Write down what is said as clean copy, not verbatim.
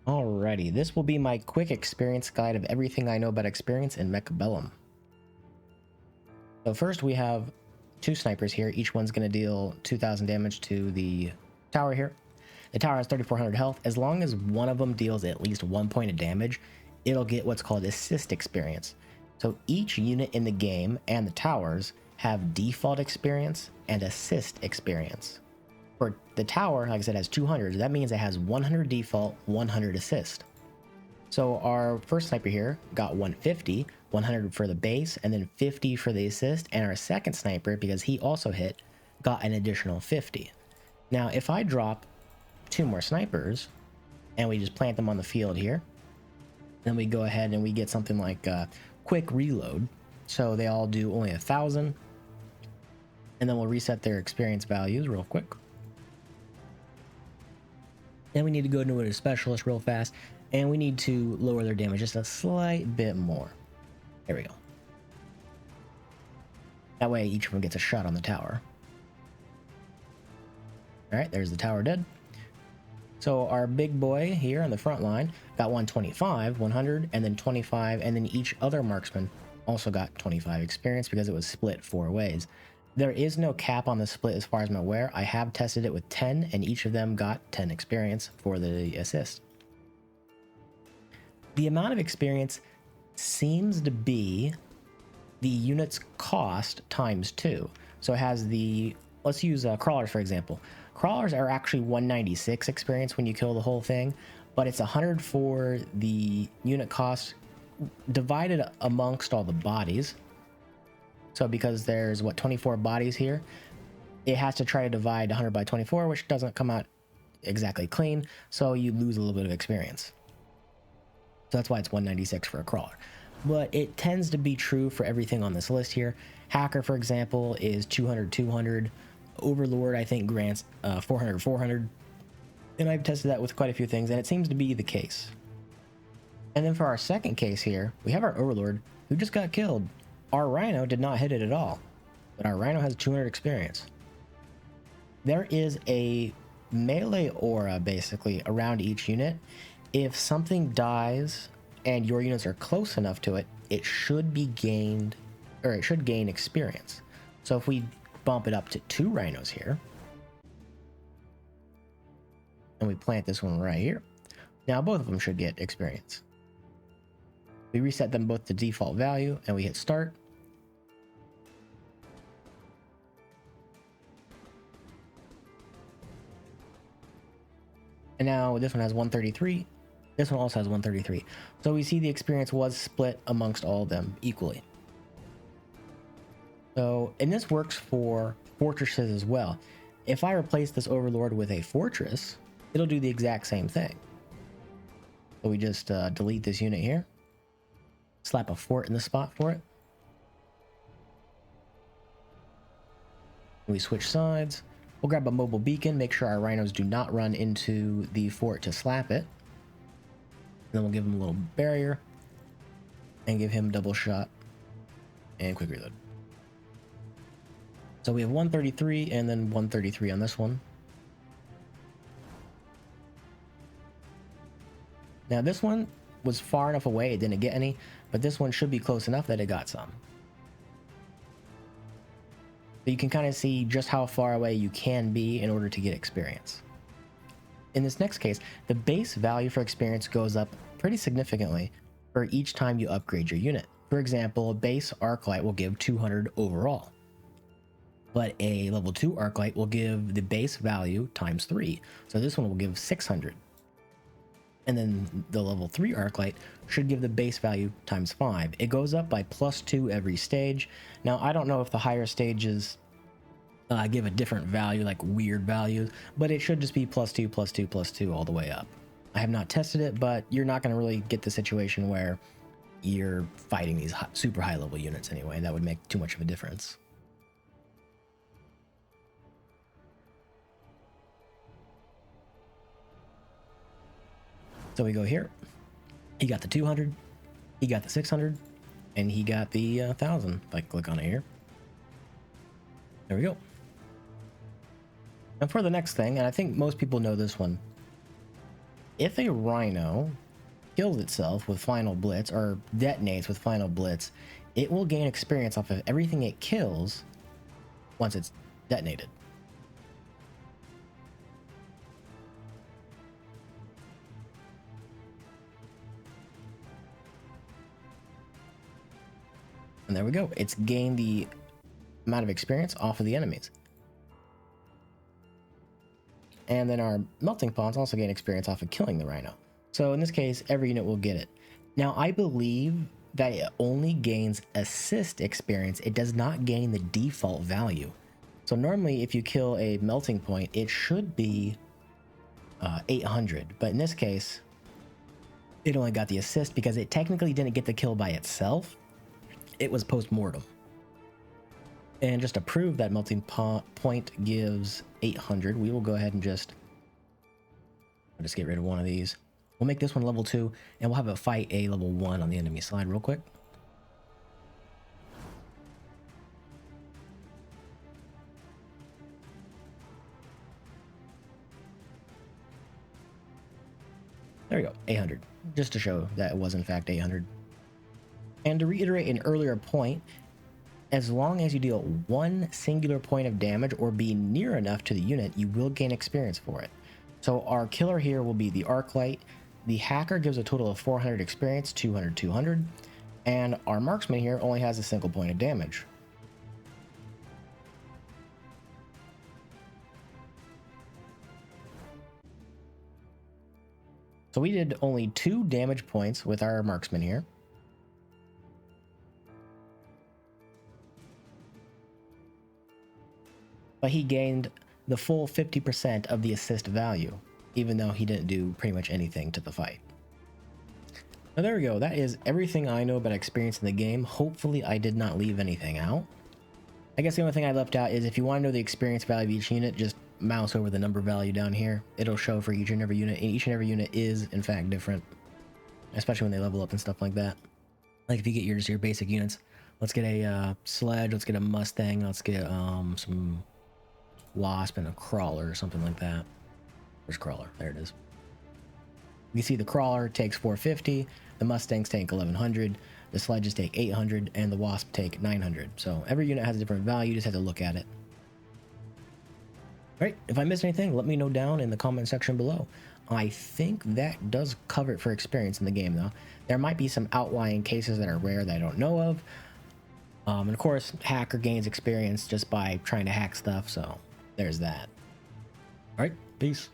Alrighty, this will be my quick experience guide of everything I know about experience in Mechabellum. So first we have two snipers here. Each one's going to deal 2,000 damage to the tower here. The tower has 3,400 health. As long as one of them deals at least 1 point of damage, it'll get what's called assist experience. So each unit in the game and the towers have default experience and assist experience. For the tower, like I said, has 200. That means it has 100 default, 100 assist. So our first sniper here got 150, 100 for the base, and then 50 for the assist. And our second sniper, because he also hit, got an additional 50. Now, if I drop two more snipers and we just plant them on the field here, then we go ahead and we get something like quick reload. So they all do only 1,000. And then we'll reset their experience values real quick. Then we need to go into a specialist real fast, and we need to lower their damage just a slight bit more. There we go. That way each of them gets a shot on the tower. Alright, there's the tower dead. So our big boy here on the front line got 125, 100, and then 25, and then each other marksman also got 25 experience because it was split 4 ways. There is no cap on the split as far as I'm aware. I have tested it with 10, and each of them got 10 experience for the assist. The amount of experience seems to be the unit's cost times 2. So it has the, let's use crawlers for example. Crawlers are actually 196 experience when you kill the whole thing, but it's 100 for the unit cost divided amongst all the bodies. So because there's, 24 bodies here, it has to try to divide 100 by 24, which doesn't come out exactly clean, so you lose a little bit of experience. So that's why it's 196 for a crawler. But it tends to be true for everything on this list here. Hacker, for example, is 200, 200. Overlord, I think, grants 400, 400. And I've tested that with quite a few things, and it seems to be the case. And then for our second case here, we have our Overlord, who just got killed. Our Rhino did not hit it at all, but our Rhino has 200 experience. There is a melee aura basically around each unit. If something dies and your units are close enough to it, it should be gained, or it should gain experience. So if we bump it up to 2 Rhinos here, and we plant this one right here, now both of them should get experience. We reset them both to default value, and we hit start. And now this one has 133. This one also has 133. So we see the experience was split amongst all of them equally. So, and this works for fortresses as well. If I replace this Overlord with a fortress, it'll do the exact same thing. So we just delete this unit here. Slap a fort in the spot for it. We switch sides. We'll grab a mobile beacon, make sure our Rhinos do not run into the fort to slap it. Then we'll give him a little barrier and give him double shot and quick reload. So we have 133 and then 133 on this one. Now this one was far enough away, it didn't get any, but this one should be close enough that it got some. So you can kind of see just how far away you can be in order to get experience. In this next case, the base value for experience goes up pretty significantly for each time you upgrade your unit. For example, a base Arclight will give 200 overall, but a level 2 Arclight will give the base value times 3. So this one will give 600. And then the level 3 Arclight should give the base value times 5. It goes up by +2 every stage. Now, I don't know if the higher stages give a different value, like weird values, but it should just be +2, +2, +2 all the way up. I have not tested it, but you're not going to really get the situation where you're fighting these super high level units anyway. That would make too much of a difference. So we go here. He got the 200, he got the 600, and he got the 1,000. If I click on it here. There we go. And for the next thing, and I think most people know this one, if a Rhino kills itself with Final Blitz or detonates with Final Blitz, it will gain experience off of everything it kills once it's detonated. And there we go. It's gained the amount of experience off of the enemies. And then our melting pawns also gain experience off of killing the Rhino. So in this case, every unit will get it. Now, I believe that it only gains assist experience. It does not gain the default value. So normally if you kill a melting point, it should be 800. But in this case, it only got the assist because it technically didn't get the kill by itself. It was post-mortem. And just to prove that melting point gives 800, we will go ahead and just get rid of one of these. We'll make this one level 2, and we'll have a fight a level 1 on the enemy side real quick. There we go, 800, just to show that it was in fact 800. And to reiterate an earlier point, as long as you deal one singular point of damage or be near enough to the unit, you will gain experience for it. So our killer here will be the Arclight. The hacker gives a total of 400 experience, 200, 200. And our marksman here only has a single point of damage. So we did only 2 damage points with our marksman here. But he gained the full 50% of the assist value, even though he didn't do pretty much anything to the fight. Now there we go, that is everything I know about experience in the game. Hopefully I did not leave anything out. I guess the only thing I left out is if you want to know the experience value of each unit, just mouse over the number value down here. It'll show for each and every unit, and each and every unit is in fact different, especially when they level up and stuff like that. Like if you get your basic units, let's get a sledge, let's get a Mustang, let's get some Wasp and a Crawler or something like that. Where's Crawler? There it is. You see the Crawler takes 450, the Mustangs take 1100, the Sledges take 800, and the Wasp take 900. So every unit has a different value, you just have to look at it. Alright, if I missed anything, let me know down in the comment section below. I think that does cover it for experience in the game though. There might be some outlying cases that are rare that I don't know of. And of course, hacker gains experience just by trying to hack stuff, so there's that. Alright, peace.